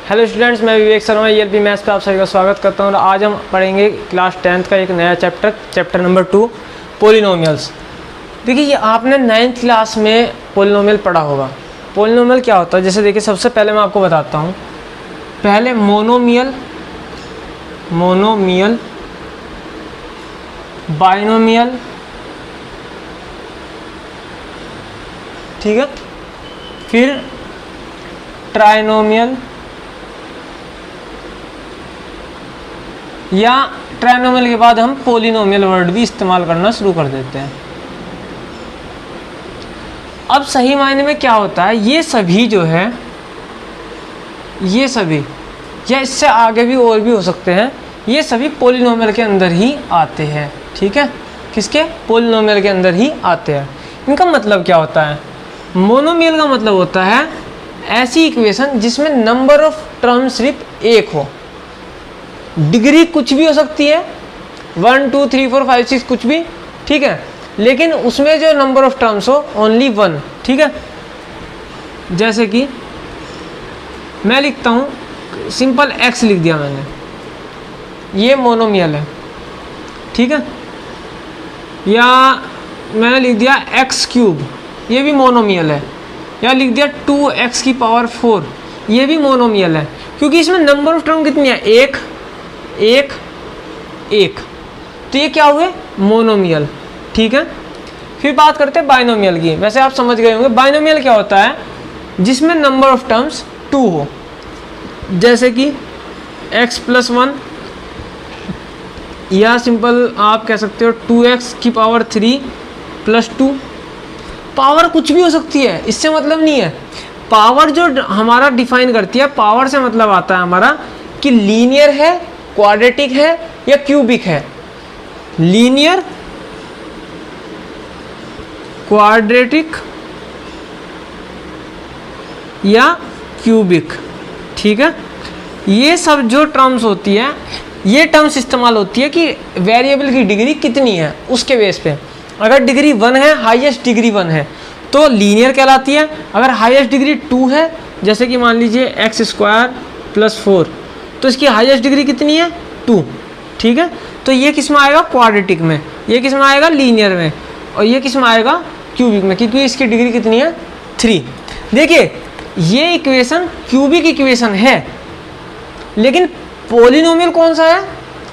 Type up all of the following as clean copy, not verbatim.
Hello students, मैं Vivek Sharma ELP maths पे आप सभी का स्वागत करता हूँ। और आज हम पढ़ेंगे क्लास 10th का एक नया चैप्टर नंबर 2 पोलिनोमियल्स। देखिए, ये आपने 9th क्लास में पोलिनोमियल पढ़ा होगा। पोलिनोमियल क्या होता है, जैसे देखिए सबसे पहले मैं आपको बताता हूँ। पहले मोनोमियल, बाइनोमियल, ठीक है, फिर ट्राइनोमियल या ट्राइनोमियल के बाद हम पोलिनोमियल वर्ड भी इस्तेमाल करना शुरू कर देते हैं। अब सही मायने में क्या होता है, ये सभी जो है, ये सभी या इससे आगे भी और भी हो सकते हैं, ये सभी पोलिनोमियल के अंदर ही आते हैं। ठीक है, किसके? पोलिनोमियल के अंदर ही आते हैं। इनका मतलब क्या होता है? मोनोमियल का मतलब होता है ऐसी इक्वेशन जिसमें नंबर ऑफ टर्म सिर्फ एक हो। डिग्री कुछ भी हो सकती है, 1 2 3 4 5 6 कुछ भी, ठीक है, लेकिन उसमें जो नंबर ऑफ टर्म्स हो ओनली 1। ठीक है, जैसे कि मैं लिखता हूँ, सिंपल x लिख दिया मैंने, ये मोनोमियल है। ठीक है, या मैंने लिख दिया x3, ये भी मोनोमियल है। या लिख दिया 2x⁴, ये भी मोनोमियल है, क्योंकि इसमें नंबर ऑफ टर्म कितनी है? एक एक एक, तो ये क्या हुए? मोनोमियल। ठीक है, फिर बात करते हैं बाइनोमियल की। वैसे आप समझ गए होंगे बाइनोमियल क्या होता है, जिसमें नंबर ऑफ टर्म्स 2 हो। जैसे कि x+1, या सिंपल आप कह सकते हो 2x⁴ + 2। पावर कुछ भी हो सकती है, इससे मतलब नहीं है। पावर जो हमारा डिफाइन करती है, पावर से मतलब आता है हमारा कि लीनियर है, क्वाड्रेटिक है या क्यूबिक है। लीनियर, क्वाड्रेटिक या क्यूबिक। ठीक है, ये सब जो टर्म्स होती है, ये टर्म्स इस्तेमाल होती है कि वेरिएबल की डिग्री कितनी है उसके बेस पे। अगर डिग्री 1 है, हाईएस्ट डिग्री 1 है, तो लीनियर कहलाती है। अगर हाईएस्ट डिग्री 2 है, जैसे कि मान लीजिए x² + 4, तो इसकी हाईएस्ट डिग्री कितनी है? 2। ठीक है, तो ये किस में आएगा? क्वाड्रेटिक में। ये किस में आएगा? लीनियर में। और ये किस में आएगा? क्यूबिक में, क्योंकि इसकी डिग्री कितनी है? 3। देखिए, ये इक्वेशन क्यूबिक इक्वेशन है, लेकिन पोलिनोमियल कौन सा है?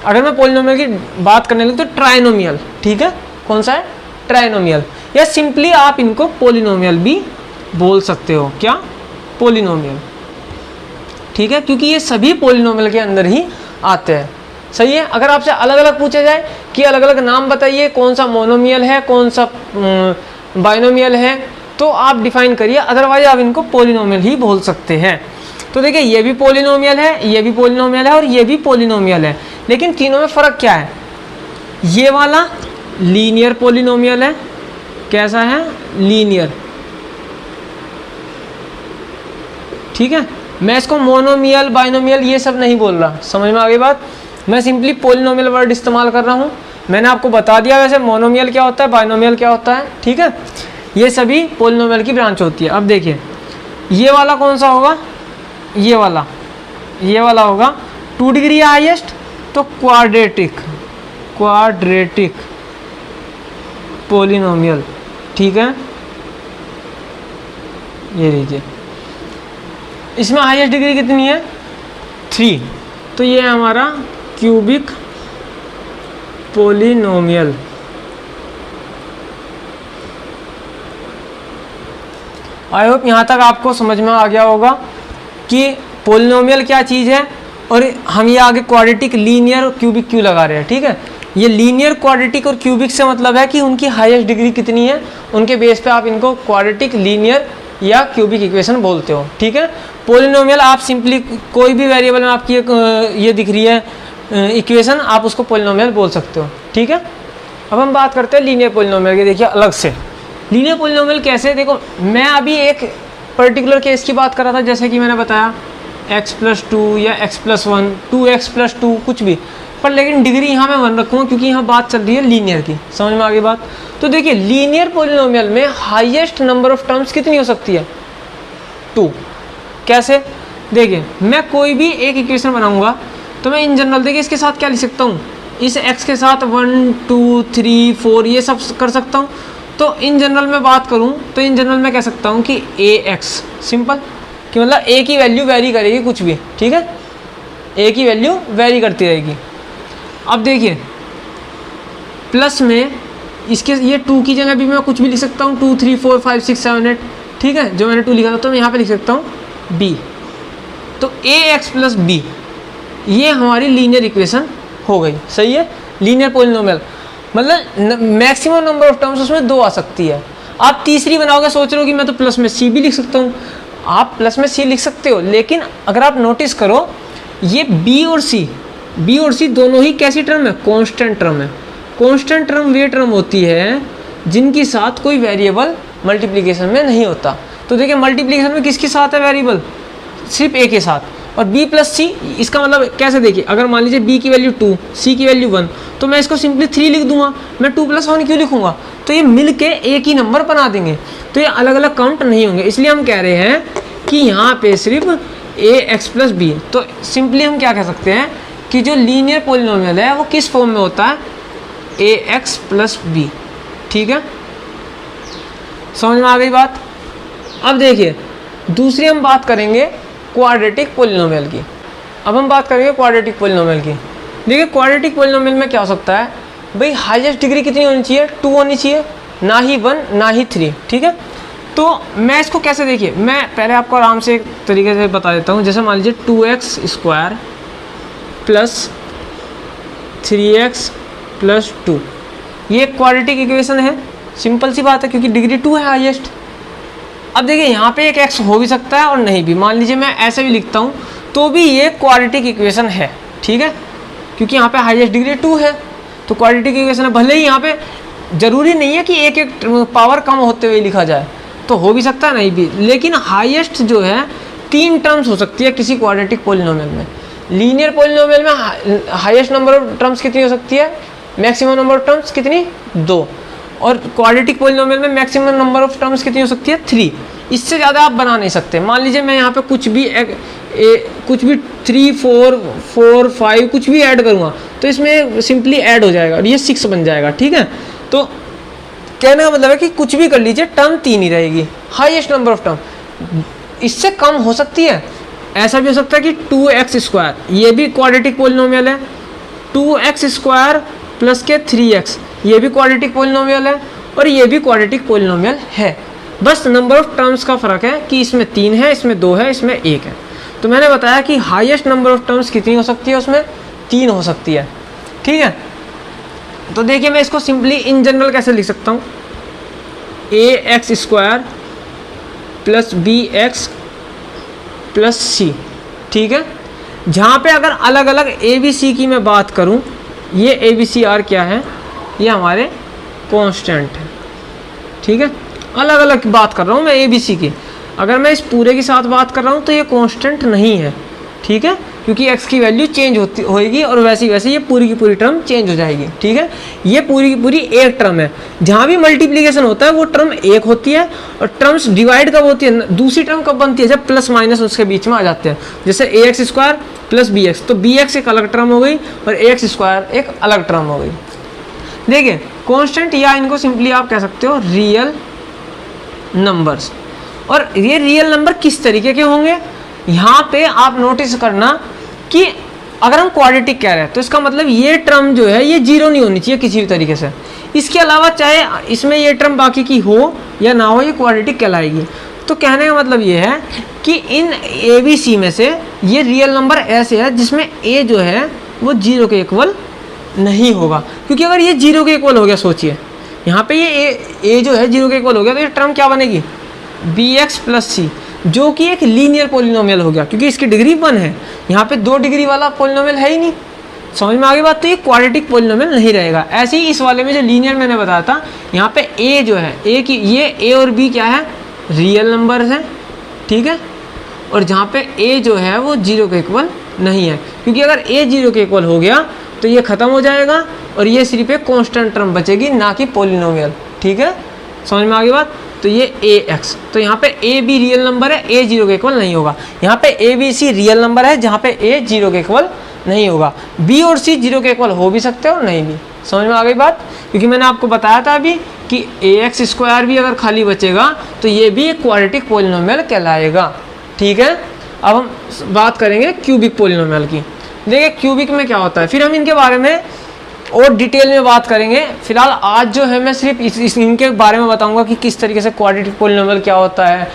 अगर मैं पोलिनोमियल की बात करने लगी तो ट्राइनोमियल। ठीक है, कौन सा है? ट्राइनोमियल, या सिंपली आप इनको पोलिनोमियल भी बोल सकते हो। क्या? पोलिनोमियल। ठीक है, क्योंकि ये सभी पोलिनोमियल के अंदर ही आते हैं। सही है, अगर आपसे अलग अलग पूछा जाए कि अलग अलग नाम बताइए, कौन सा मोनोमियल है, कौन सा बाइनोमियल है, तो आप डिफाइन करिए, अदरवाइज आप इनको पोलिनोमियल ही बोल सकते हैं। तो देखिए, ये भी पोलिनोमियल है, ये भी पोलिनोमियल है और ये भी पोलिनोमियल है, लेकिन तीनों में फ़र्क क्या है? ये वाला लीनियर पोलिनोमियल है। कैसा है? लीनियर। ठीक है, मैं इसको मोनोमियल, बाइनोमियल ये सब नहीं बोल रहा, समझ में आ गई बात? मैं सिंपली पोलिनोमियल वर्ड इस्तेमाल कर रहा हूँ। मैंने आपको बता दिया वैसे मोनोमियल क्या होता है, बाइनोमियल क्या होता है। ठीक है, ये सभी पोलिनोमियल की ब्रांच होती है। अब देखिए, ये वाला कौन सा होगा? ये वाला होगा 2 डिग्री हाईएस्ट, तो क्वाड्रेटिक पोलिनोमियल। ठीक है, ये लीजिए, इसमें हाईएस्ट डिग्री कितनी है? 3, तो ये है हमारा क्यूबिक पोलिनोमियल। आई होप यहाँ तक आपको समझ में आ गया होगा कि पोलिनोमियल क्या चीज़ है, और हम ये आगे क्वाड्रेटिक, लीनियर और क्यूबिक क्यों लगा रहे हैं। ठीक है, ये लीनियर, क्वाड्रेटिक और क्यूबिक से मतलब है कि उनकी हाईएस्ट डिग्री कितनी है, उनके बेस पे आप इनको क्वाड्रेटिक, लीनियर या क्यूबिक इक्वेशन बोलते हो। ठीक है, पोलिनोमियल आप सिंपली कोई भी वेरिएबल में आपकी ये दिख रही है इक्वेशन, आप उसको पोलिनोमियल बोल सकते हो। ठीक है, अब हम बात करते हैं लीनियर पोलिनोमियल की। देखिए, अलग से लीनियर पोलिनोमियल कैसे? देखो, मैं अभी एक पर्टिकुलर केस की बात कर रहा था, जैसे कि मैंने बताया x+2 या x+1, 2x+2 कुछ भी, पर लेकिन डिग्री यहाँ मैं 1 रखूँगा क्योंकि यहाँ बात चल रही है लीनियर की। समझ में आ गई बात? तो देखिए, लीनियर पोलिनोमियल में हाईएस्ट नंबर ऑफ टर्म्स कितनी हो सकती है? 2। कैसे? देखिए मैं कोई भी एक इक्वेशन बनाऊंगा तो मैं इन जनरल देखिए इसके साथ क्या लिख सकता हूँ, इस x के साथ 1 2 3 4 ये सब कर सकता हूँ। तो इन जनरल में बात करूँ तो इन जनरल में कह सकता हूँ कि ax सिंपल, कि मतलब a की वैल्यू वेरी करेगी कुछ भी, ठीक है, a की वैल्यू वेरी करती रहेगी। अब देखिए प्लस में इसके ये 2 की जगह भी मैं कुछ भी लिख सकता हूँ, 2 3 4 5 6 7 8, ठीक है, जो मैंने 2 लिखा था तो मैं यहाँ पे लिख सकता हूँ b। तो ax प्लस b ये हमारी लीनियर इक्वेशन हो गई, सही है, लीनियर पॉलिनोमियल, मतलब मैक्सिमम नंबर ऑफ टर्म्स उसमें 2 आ सकती है। आप तीसरी बनाओगे, सोच रहे हो कि मैं तो प्लस में c भी लिख सकता हूँ, आप प्लस में c लिख सकते हो, लेकिन अगर आप नोटिस करो ये b और c दोनों ही कैसी टर्म है, कांस्टेंट टर्म है। कांस्टेंट टर्म वे टर्म होती है जिनके साथ कोई वेरिएबल मल्टीप्लिकेशन में नहीं होता। तो देखिए मल्टीप्लिकेशन में किसके साथ है वेरिएबल, सिर्फ a के साथ, और b प्लस c, इसका मतलब कैसे देखिए, अगर मान लीजिए b की वैल्यू 2 c की वैल्यू 1 तो मैं इसको सिंपली 3 लिख दूंगा, मैं 2 प्लस 1 क्यों लिखूंगा, तो ये मिल के एक ही नंबर बना देंगे, तो ये अलग अलग काउंट नहीं होंगे। इसलिए हम कह रहे हैं कि यहाँ पे सिर्फ ax प्लस b। तो सिंपली हम क्या कह सकते हैं कि जो लीनियर पॉलिनोमियल है वो किस फॉर्म में होता है, ax प्लस b, ठीक है, समझ में आ गई बात। अब देखिए दूसरी हम बात करेंगे क्वाड्रेटिक पॉलिनोमियल की। अब हम बात करेंगे क्वाड्रेटिक पॉलिनोमियल की। देखिए क्वाड्रेटिक पॉलिनोमियल में क्या हो सकता है भाई, हाईएस्ट डिग्री कितनी होनी चाहिए, 2 होनी चाहिए, ना ही 1 ना ही 3, ठीक है। तो मैं इसको कैसे, देखिए मैं पहले आपको आराम से एक तरीके से बता देता हूँ। जैसे मान लीजिए 2x square plus 3x plus 2 ये क्वाड्रेटिक इक्वेशन है, सिंपल सी बात है क्योंकि डिग्री 2 है हाईएस्ट। अब देखिए यहाँ पे एक x हो भी सकता है और नहीं भी, मान लीजिए मैं ऐसे भी लिखता हूँ तो भी ये क्वाड्रेटिक इक्वेशन है, ठीक है, क्योंकि यहाँ पे हाईएस्ट डिग्री 2 है तो क्वाड्रेटिक इक्वेशन है। भले ही यहाँ पे जरूरी नहीं है कि एक एक पावर कम होते हुए लिखा जाए, तो हो भी सकता है नहीं भी, लेकिन हाईएस्ट जो है 3 टर्म्स हो सकती है किसी क्वाड्रेटिक पॉलिनोमियल में। लीनियर पॉलिनोमियल में हाईएस्ट नंबर ऑफ टर्म्स कितनी हो सकती है, मैक्सिमम नंबर ऑफ टर्म्स कितनी, 2, और क्वाड्रेटिक पॉलिनोमियल में मैक्सिमम नंबर ऑफ टर्म्स कितनी हो सकती है, 3। इससे ज़्यादा आप बना नहीं सकते। मान लीजिए मैं यहाँ पे कुछ भी 3 4 4 5 कुछ भी ऐड करूँगा तो इसमें सिंपली ऐड हो जाएगा और ये 6 बन जाएगा, ठीक है। तो कहने का मतलब है कि कुछ भी कर लीजिए टर्म 3 ही रहेगी, हाईएस्ट नंबर ऑफ टर्म। इससे कम हो सकती है, ऐसा भी हो सकता है कि 2x स्क्वायर, ये भी क्वाड्रेटिक पॉलिनोमियल है, 2x स्क्वायर प्लस के 3x ये भी क्वाड्रेटिक पॉलिनोमियल है और ये भी क्वाड्रेटिक पॉलिनोमियल है। बस नंबर ऑफ टर्म्स का फ़र्क है कि इसमें 3 है, इसमें 2 है, इसमें 1 है। तो मैंने बताया कि हाईएस्ट नंबर ऑफ टर्म्स कितनी हो सकती है, उसमें 3 हो सकती है, ठीक है। तो देखिए मैं इसको सिंपली इन जनरल कैसे लिख सकता हूँ, ax square plus bx plus c, ठीक है। जहाँ पे अगर अलग अलग ए बी सी की मैं बात करूँ, ये ए बी सी आर क्या है, ये हमारे कांस्टेंट है, ठीक है। अलग अलग बात कर रहा हूँ मैं ए बी सी की, अगर मैं इस पूरे के साथ बात कर रहा हूँ तो ये कांस्टेंट नहीं है, ठीक है, क्योंकि x की वैल्यू चेंज होगी और वैसे ही वैसे ये पूरी की पूरी टर्म चेंज हो जाएगी, ठीक है। ये पूरी की पूरी एक टर्म है, जहाँ भी मल्टीप्लिकेशन होता है वो टर्म एक होती है और टर्म्स डिवाइड कब होती है, दूसरी टर्म कब बनती है, जब प्लस माइनस उसके बीच में आ जाते हैं। जैसे ax स्क्वायर प्लस bx, तो bx एक अलग टर्म हो गई और ax स्क्वायर एक अलग टर्म हो गई। देखिए कॉन्स्टेंट या इनको सिंपली आप कह सकते हो रियल नंबर्स। और ये रियल नंबर किस तरीके के होंगे, यहाँ पे आप नोटिस करना कि अगर हम क्वाड्रेटिक कह रहे हैं तो इसका मतलब ये टर्म जो है ये 0 नहीं होनी चाहिए किसी भी तरीके से। इसके अलावा चाहे इसमें ये टर्म बाकी की हो या ना हो, ये क्वाड्रेटिक कहलाएगी। तो कहने का मतलब ये है कि इन ए बी सी में से ये रियल नंबर ऐसे है जिसमें ए जो है वो 0 के इक्वल नहीं होगा, क्योंकि अगर ये 0 के इक्वल हो गया, सोचिए यहाँ पे ये ए जो है 0 के इक्वल हो गया, तो ये टर्म क्या बनेगी, bx प्लस c, जो कि एक लीनियर पॉलिनोमियल हो गया क्योंकि इसकी डिग्री 1 है। यहाँ पे 2 डिग्री वाला पॉलिनोमियल है ही नहीं, समझ में आ गई बात। तो ये क्वाड्रेटिक पॉलिनोमियल नहीं रहेगा। ऐसे ही इस वाले में जो लीनियर मैंने बताया था, यहाँ पे a जो है a की, ये a और b क्या है, रियल नंबर है, ठीक है। और जहाँ पे a जो है वो 0 के इक्वल नहीं है, क्योंकि अगर a 0 के इक्वल हो गया तो ये ख़त्म हो जाएगा और ये सिर्फ एक कांस्टेंट टर्म बचेगी, ना कि पॉलिनोमियल, ठीक है, समझ में आ गई बात। तो ये ax, तो यहाँ पे a b रियल नंबर है, a 0 के इक्वल नहीं होगा। यहाँ पे a b c real number है जहाँ पे a 0 के इक्वल नहीं होगा। b और c 0 के इक्वल हो भी सकते हैं और नहीं भी। समझ में आ गई बात? क्योंकि मैंने आपको बताया था अभी कि ax स्क्वायर भी अगर खाली बचेगा तो ये भी एक क्वाड्रेटिक पॉलिनोमियल कहलाएगा। ठीक है, अब हम बात करेंगे क्यूबिक पॉलिनोमियल की। देखिए क्यूबिक में क्या होता है, फिर हम इनके बारे में और डिटेल में बात करेंगे। फिलहाल आज जो है मैं सिर्फ इनके बारे में बताऊंगा कि किस तरीके से क्वाड्रेटिक पॉलिनोमियल क्या होता है,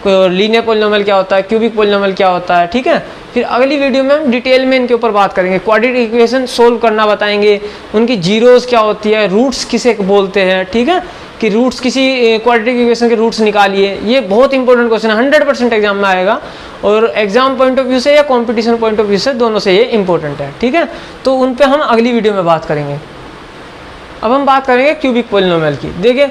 लीनियर पॉलिनोमियल क्या होता है, क्यूबिक पॉलिनोमियल क्या होता है। ठीक है, फिर अगली वीडियो में हम डिटेल में इनके ऊपर बात करेंगे, क्वाड्रेटिक इक्वेशन सोल्व करना बताएंगे, उनकी जीरोस क्या होती है, रूट्स किसे बोलते हैं। ठीक है, कि रूट्स किसी क्वाड्रेटिक इक्वेशन के रूट्स निकालिए। ये बहुत इंपॉर्टेंट क्वेश्चन है, 100% एग्जाम में आएगा और एग्जाम पॉइंट ऑफ व्यू से या कंपटीशन पॉइंट ऑफ व्यू से, दोनों से ये इंपॉर्टेंट है। ठीक है, तो उन पे हम अगली वीडियो में बात करेंगे। अब हम बात करेंगे क्यूबिक पॉलिनोमियल की। देखिए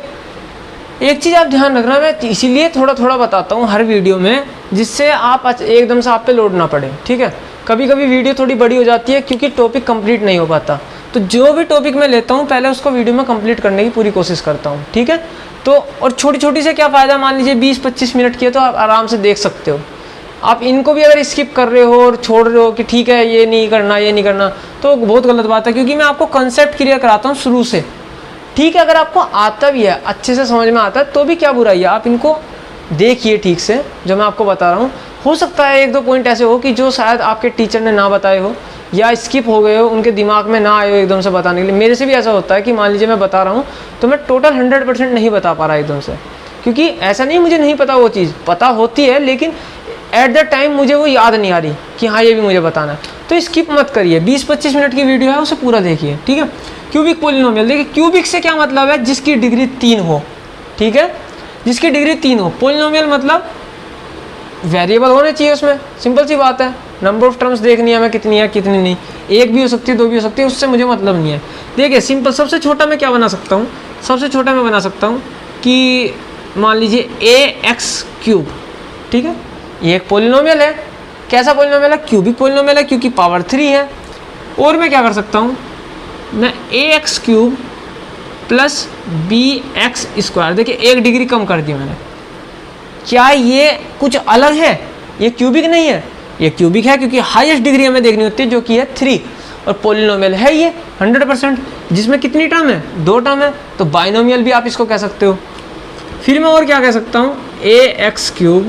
एक चीज़ आप ध्यान रखना, मैं इसीलिए थोड़ा थोड़ा बताता हूँ हर वीडियो में, जिससे आप एकदम से आप पे लोड ना पड़े। ठीक है, कभी कभी वीडियो थोड़ी बड़ी हो जाती है क्योंकि टॉपिक कंप्लीट नहीं हो पाता, तो जो भी टॉपिक मैं लेता हूँ पहले उसको वीडियो में कंप्लीट करने की पूरी कोशिश करता हूँ। ठीक है, तो और छोटी छोटी से क्या फ़ायदा, मान लीजिए 20-25 मिनट की है तो आप आराम से देख सकते हो। आप इनको भी अगर स्किप कर रहे हो और छोड़ रहे हो कि ठीक है ये नहीं करना ये नहीं करना, तो बहुत गलत बात है, क्योंकि मैं आपको कंसेप्ट क्लियर कराता हूँ शुरू से। ठीक है, अगर आपको आता भी है, अच्छे से समझ में आता है, तो भी क्या बुराई है, आप इनको देखिए ठीक से जो मैं आपको बता रहा हूँ। हो सकता है 1-2 पॉइंट ऐसे हो कि जो शायद आपके टीचर ने ना बताए हो या स्किप हो गए हो, उनके दिमाग में ना आए हो एकदम से बताने के लिए। मेरे से भी ऐसा होता है कि मान लीजिए मैं बता रहा हूँ तो मैं टोटल 100% नहीं बता पा रहा एकदम से, क्योंकि ऐसा नहीं मुझे नहीं पता, वो चीज़ पता होती है लेकिन एट द टाइम मुझे वो याद नहीं आ रही कि हाँ ये भी मुझे बताना है। तो स्किप मत करिए, 20-25 मिनट की वीडियो है उसे पूरा देखिए। ठीक है, क्यूबिक पॉलिनोमियल, देखिए क्यूबिक से क्या मतलब है, जिसकी डिग्री 3 हो। ठीक है, जिसकी डिग्री 3 हो। पॉलिनोमियल मतलब वेरिएबल होने चाहिए उसमें, सिंपल सी बात है। नंबर ऑफ टर्म्स देखनी है हमें, कितनी है कितनी नहीं, एक भी हो सकती है 2 भी हो सकती है, उससे मुझे मतलब नहीं है। देखिए सिंपल, सबसे छोटा मैं क्या बना सकता हूँ, सबसे छोटा मैं बना सकता हूँ कि मान लीजिए ax³। ठीक है, ये एक पॉलिनोमियल है। कैसा पॉलिनोमियल है, क्यूबिक पॉलिनोमियल है क्योंकि पावर 3 है। और मैं क्या कर सकता हूँ, मैं ax³ प्लस bx², देखिए 1 डिग्री कम कर दी मैंने। क्या ये कुछ अलग है, ये क्यूबिक नहीं है, ये क्यूबिक है क्योंकि हाईएस्ट डिग्री हमें देखनी होती है जो कि है 3, और पॉलिनोमियल है ये 100%, जिसमें कितनी टर्म है, 2 टर्म है, तो बाइनोमियल भी आप इसको कह सकते हो। फिर मैं और क्या कह सकता हूँ, ax³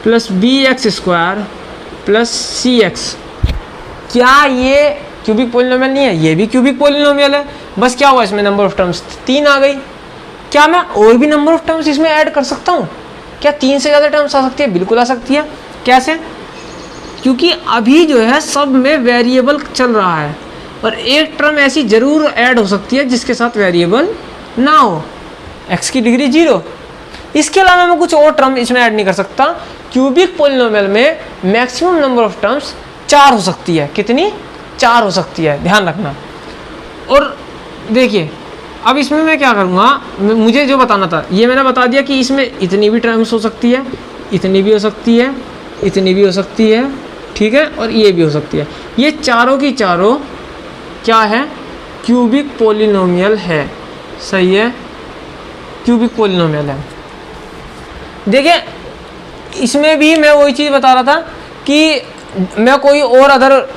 plus bx² plus cx। क्या ये क्यूबिक पॉलिनोमियल नहीं है, ये भी क्यूबिक पॉलिनोमियल है, बस क्या हुआ इसमें नंबर ऑफ टर्म्स 3 आ गई। क्या मैं और भी नंबर ऑफ टर्म्स इसमें ऐड कर सकता हूँ, क्या 3 से ज़्यादा टर्म्स आ सकती है, बिल्कुल आ सकती है। कैसे, क्योंकि अभी जो है सब में वेरिएबल चल रहा है और एक टर्म ऐसी जरूर ऐड हो सकती है जिसके साथ वेरिएबल ना हो, x की डिग्री 0। इसके अलावा मैं कुछ और टर्म इसमें ऐड नहीं कर सकता। क्यूबिक पॉलिनोमियल में मैक्सिमम नंबर ऑफ टर्म्स 4 हो सकती है, कितनी, 4 हो सकती है, ध्यान रखना। और देखिए अब इसमें मैं क्या करूँगा, मुझे जो बताना था ये मैंने बता दिया कि इसमें इतनी भी टर्म्स हो सकती है, इतनी भी हो सकती है, इतनी भी हो सकती है। ठीक है, और ये भी हो सकती है। ये चारों की चारों क्या है, क्यूबिक पॉलिनोमियल है। सही है, क्यूबिक पॉलिनोमियल है। देखिए इसमें भी मैं वही चीज़ बता रहा था कि मैं कोई और अदर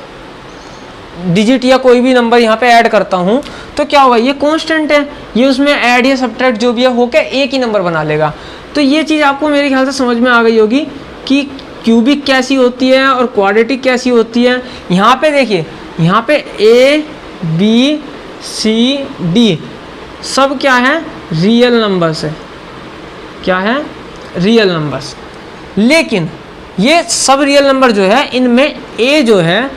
डिजिट या कोई भी नंबर यहाँ पे ऐड करता हूँ तो क्या होगा, ये कांस्टेंट है, ये उसमें ऐड या सब्ट्रैक्ट जो भी है होकर एक ही नंबर बना लेगा। तो ये चीज़ आपको मेरे ख्याल से समझ में आ गई होगी कि क्यूबिक कैसी होती है और क्वाड्रेटिक कैसी होती है। यहाँ पे देखिए, यहाँ पे A B C D सब क्या है, रियल नंबर्स है। क्या है, रियल नंबर्स। लेकिन ये सब रियल नंबर जो है इनमें A जो है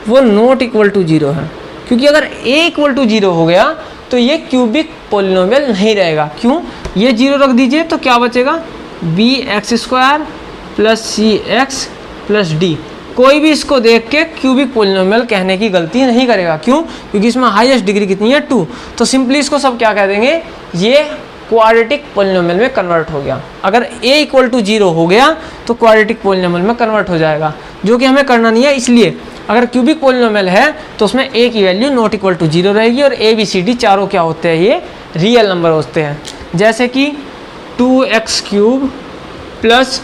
वो नॉट इक्वल टू 0 है, क्योंकि अगर A इक्वल टू 0 हो गया तो ये क्यूबिक पॉलिनोमियल नहीं रहेगा। क्यों, ये 0 रख दीजिए तो क्या बचेगा, bx² plus cx plus d। कोई भी इसको देख के क्यूबिक पॉलिनोमियल कहने की गलती नहीं करेगा। क्यों, क्योंकि इसमें हाईएस्ट डिग्री कितनी है, 2। तो सिंपली इसको सब क्या कह देंगे, ये क्वाड्रेटिक पॉलिनोमियल में कन्वर्ट हो गया। अगर a इक्वल टू 0 हो गया तो क्वाड्रेटिक पॉलिनोमियल में कन्वर्ट हो जाएगा, जो कि हमें करना नहीं है। इसलिए अगर क्यूबिक पॉलिनोमियल है तो उसमें a की वैल्यू नॉट इक्वल टू 0 रहेगी और a b c d चारों क्या होते हैं, ये रियल नंबर होते हैं। जैसे कि 2x³ plus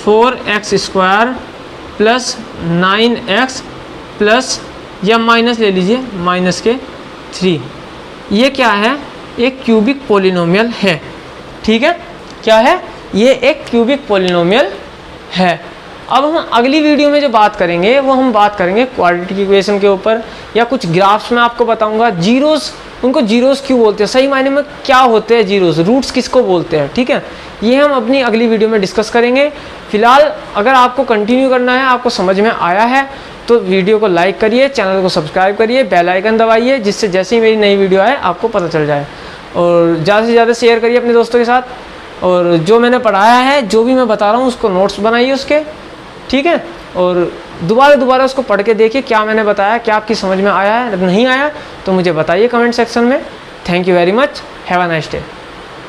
4x² plus 9x plus या माइनस ले लीजिए -3। ये क्या है? एक क्यूबिक पोलिनोमियल है। ठीक है, क्या है? ये एक क्यूबिक पोलिनोमियल है। अब हम अगली वीडियो में जो बात करेंगे वो हम बात करेंगे क्वाड्रेटिक इक्वेशन के ऊपर, या कुछ ग्राफ्स में आपको बताऊंगा। जीरोस, उनको जीरोस क्यों बोलते हैं, सही मायने में क्या होते हैं जीरोस, रूट्स किसको बोलते हैं। ठीक है, ये हम अपनी अगली वीडियो में डिस्कस करेंगे। फिलहाल अगर आपको कंटिन्यू करना है, आपको समझ में आया है, तो वीडियो को लाइक करिए, चैनल को सब्सक्राइब करिए, बेल आइकन दबाइए, जिससे जैसे ही मेरी नई वीडियो आए आपको पता चल जाए। और ज़्यादा से ज़्यादा शेयर करिए अपने दोस्तों के साथ। और जो मैंने पढ़ाया है, जो भी मैं बता रहा हूँ, उसको नोट्स बनाइए उसके। ठीक है, और दोबारा उसको पढ़ के देखिए क्या मैंने बताया, क्या आपकी समझ में आया है। नहीं आया तो मुझे बताइए कमेंट सेक्शन में। Thank you very much, have a nice day.